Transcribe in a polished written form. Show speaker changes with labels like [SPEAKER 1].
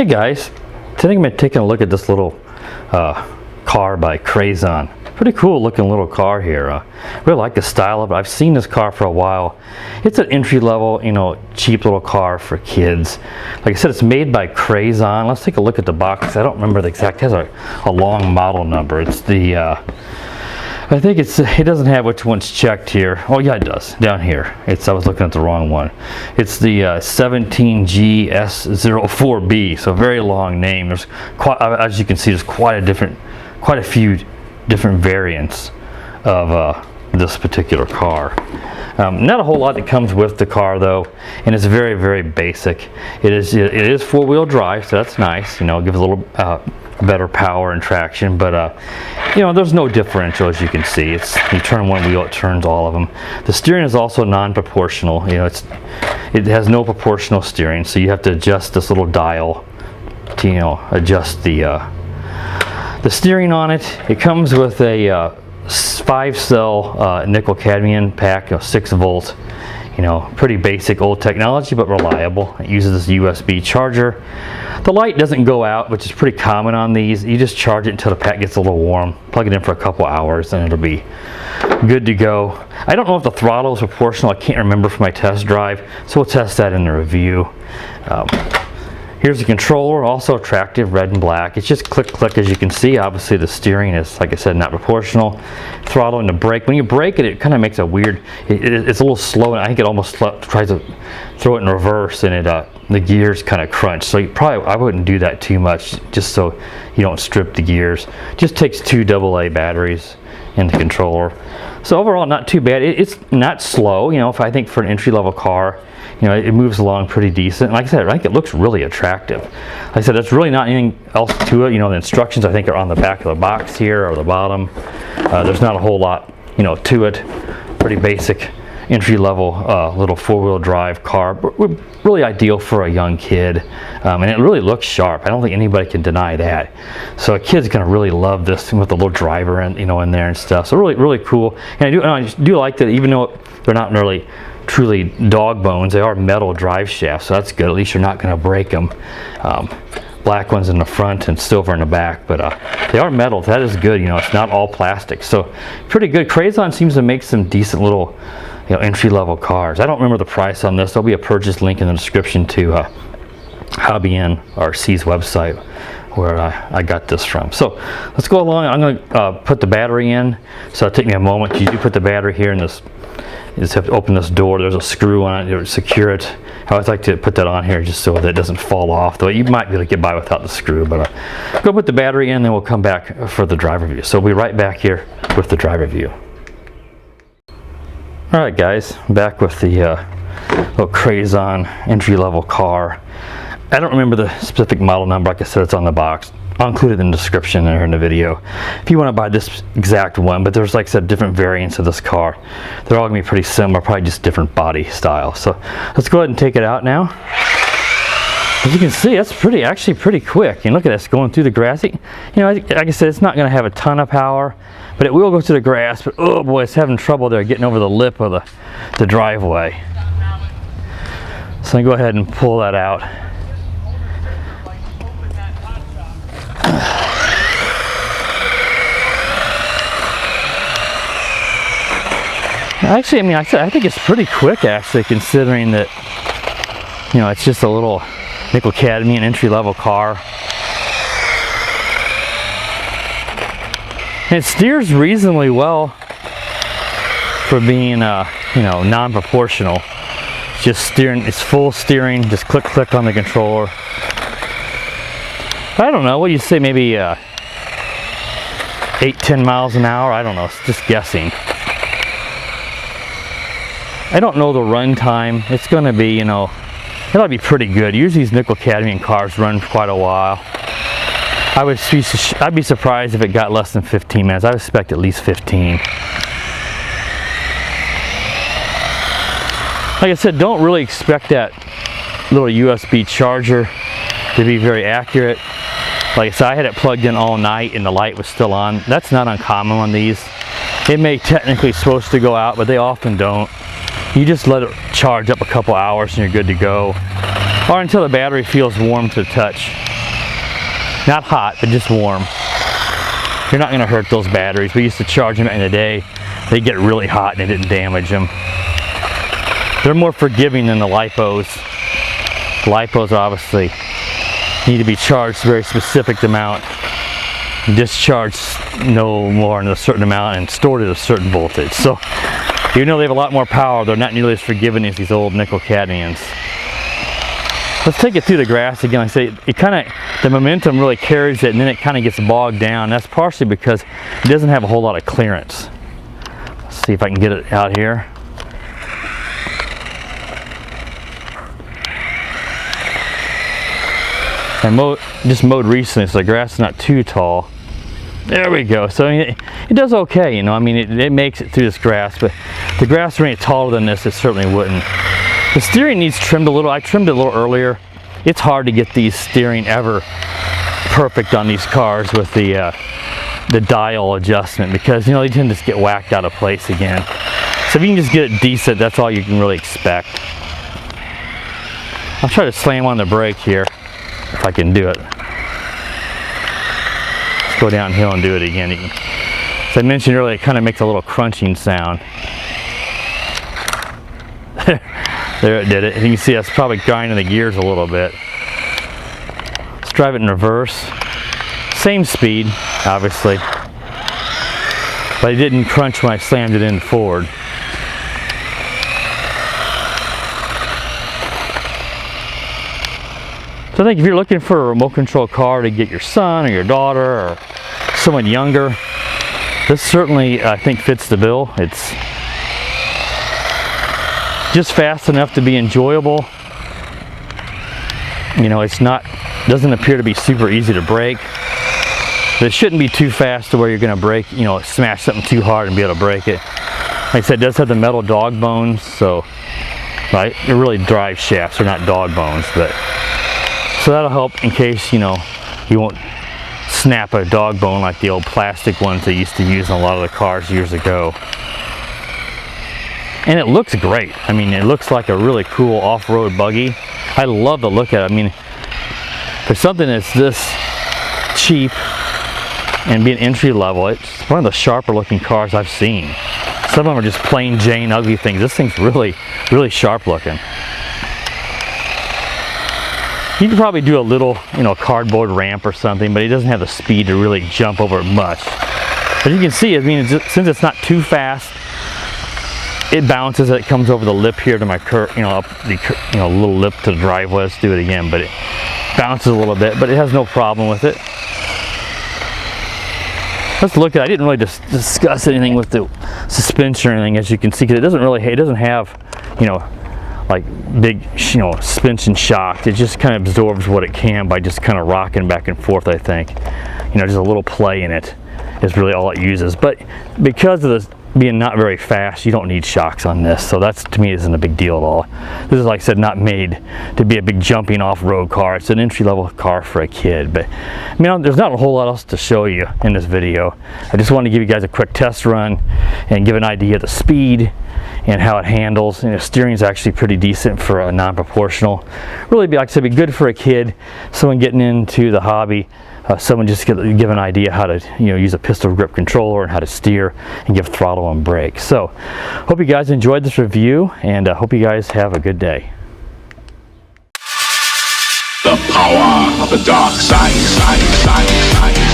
[SPEAKER 1] Hey guys, today I'm taking a look at this little car by Crazon. Pretty cool looking little car here. Really like the style of it. I've seen this car for a while. It's an entry level, cheap little car for kids. Like I said, it's made by Crazon. Let's take a look at the box. I don't remember the exact, it has a long model number. It's the, I think it doesn't have which one's checked here. Oh yeah, it does, down here. I was looking at the wrong one. It's the Crazon GS04B, so a very long name. There's as you can see, there's quite a few different variants of this particular car. Not a whole lot that comes with the car though, and it's very, very basic. It is four-wheel drive, so that's nice. Gives a little better power and traction, but there's no differential, as you can see. You turn one wheel, it turns all of them. The steering is also non-proportional. It has no proportional steering, so you have to adjust this little dial to adjust the steering on it. It comes with a 5-cell nickel cadmium pack, 6 volt. Pretty basic old technology, but reliable. It uses this USB charger. The light doesn't go out, which is pretty common on these. You just charge it until the pack gets a little warm. Plug it in for a couple hours, and it'll be good to go. I don't know if the throttle is proportional. I can't remember from my test drive, so we'll test that in the review. Here's the controller, also attractive, red and black. It's just click, click, as you can see. Obviously the steering is, like I said, not proportional. Throttle and the brake. When you brake it, it kind of makes a weird, it's a little slow, and I think it almost tries to throw it in reverse, and the gears kind of crunch. So I wouldn't do that too much, just so you don't strip the gears. Just takes 2 AA batteries in the controller. So overall, not too bad. It's not slow, if I think for an entry-level car, it moves along pretty decent. And like I said, I think it looks really attractive. Like I said, there's really not anything else to it. The instructions I think are on the back of the box here or the bottom. There's not a whole lot, to it. Pretty basic entry-level little 4-wheel drive car, but really ideal for a young kid. And it really looks sharp. I don't think anybody can deny that. So a kid's gonna really love this with the little driver in there and stuff. So really, really cool. And I do like that, even though they're not really truly dog bones, they are metal drive shafts, so that's good. At least you're not going to break them. Black ones in the front and silver in the back, but they are metal. That is good. It's not all plastic, so pretty good. Crazon seems to make some decent little entry-level cars. I don't remember the price on this. There'll be a purchase link in the description to Hobbyinrc's website where I got this from. So let's go along. I'm going to put the battery in, so it'll take me a moment. You do put the battery here in this. You just have to open this door. There's a screw on it to secure it. I always like to put that on here just so that it doesn't fall off, though you might be able to get by without the screw. But go put the battery in, then we'll come back for the driver view. So we'll be right back here with the driver view. Alright guys, back with the little Crazon entry-level car. I don't remember the specific model number. Like I said, it's on the box. I'll include it in the description there in the video if you want to buy this exact one, but there's, like I said, different variants of this car. They're all going to be pretty similar, probably just different body style. So let's go ahead and take it out now. As you can see, that's actually pretty quick. And look at this, going through the grass. Like I said, it's not going to have a ton of power, but it will go through the grass. But oh boy, it's having trouble there getting over the lip of the driveway. So I'm going to go ahead and pull that out. Actually, I think it's pretty quick, actually, considering that, it's just a little nickel cadmium entry-level car. And it steers reasonably well for being, non-proportional. Just steering, it's full steering, just click, click on the controller. I don't know, what do you say, maybe 8-10 miles an hour? I don't know, it's just guessing. I don't know the run time. It's going to be, it'll be pretty good. Usually these nickel cadmium cars run for quite a while. I'd be surprised if it got less than 15 minutes. I would expect at least 15. Like I said, don't really expect that little USB charger to be very accurate. Like I said, I had it plugged in all night and the light was still on. That's not uncommon on these. It may technically supposed to go out, but they often don't. You just let it charge up a couple hours and you're good to go. or until the battery feels warm to the touch. Not hot, but just warm. You're not going to hurt those batteries. We used to charge them in the day. They get really hot and it didn't damage them. They're more forgiving than the LiPos. LiPos obviously need to be charged a very specific amount, discharged no more than a certain amount, and stored at a certain voltage. So even though they have a lot more power, they're not nearly as forgiving as these old nickel cadmiums. Let's take it through the grass again. Like I say, it kind of, the momentum really carries it, and then it kind of gets bogged down. That's partially because it doesn't have a whole lot of clearance. Let's see if I can get it out here. I just mowed recently, so the grass is not too tall. There we go. So it does okay, you know. I mean, it makes it through this grass, but if the grass were any taller than this, it certainly wouldn't. The steering needs trimmed a little. I trimmed it a little earlier. It's hard to get these steering ever perfect on these cars with the dial adjustment, because, you know, they tend to just get whacked out of place again. So if you can just get it decent, that's all you can really expect. I'll try to slam on the brake here if I can do it. Let's go downhill and do it again. As I mentioned earlier, it kind of makes a little crunching sound. There it did it. You can see that's probably grinding the gears a little bit. Let's drive it in reverse. Same speed, obviously. But it didn't crunch when I slammed it in forward. So I think if you're looking for a remote control car to get your son or your daughter or someone younger, this certainly, I think, fits the bill. It's just fast enough to be enjoyable. You know, doesn't appear to be super easy to brake. But it shouldn't be too fast to where you're going to break, you know, smash something too hard and be able to break it. Like I said, it does have the metal dog bones, so right, they're really drive shafts, they're not dog bones, but so that'll help in case, you know, you won't snap a dog bone like the old plastic ones they used to use in a lot of the cars years ago. And it looks great. I mean, it looks like a really cool off-road buggy. I love the look at it. I mean, for something that's this cheap and being entry level, it's one of the sharper looking cars I've seen. Some of them are just plain Jane ugly things. This thing's really, really sharp looking. You can probably do a little, you know, cardboard ramp or something, but it doesn't have the speed to really jump over it much. But you can see, I mean, since it's not too fast, it bounces. It comes over the lip here to my curb, you know, up the, you know, little lip to the driveway. Let's do it again, but it bounces a little bit, but it has no problem with it. Let's look at it. I didn't really discuss anything with the suspension or anything, as you can see, because it doesn't have, you know, like big, you know, suspension shock. It just kind of absorbs what it can by just kind of rocking back and forth, I think. You know, just a little play in it is really all it uses. But because of this being not very fast, you don't need shocks on this, so that's, to me, isn't a big deal at all. This is, like I said, not made to be a big jumping off-road car. It's an entry-level car for a kid. But I mean, there's not a whole lot else to show you in this video. I just wanted to give you guys a quick test run and give an idea of the speed and how it handles. And the steering is actually pretty decent for a non-proportional. Really, like I said, be good for a kid, someone getting into the hobby. Someone just give an idea how to, you know, use a pistol grip controller and how to steer and give throttle and brake. So hope you guys enjoyed this review, and hope you guys have a good day.
[SPEAKER 2] The power of the dark side.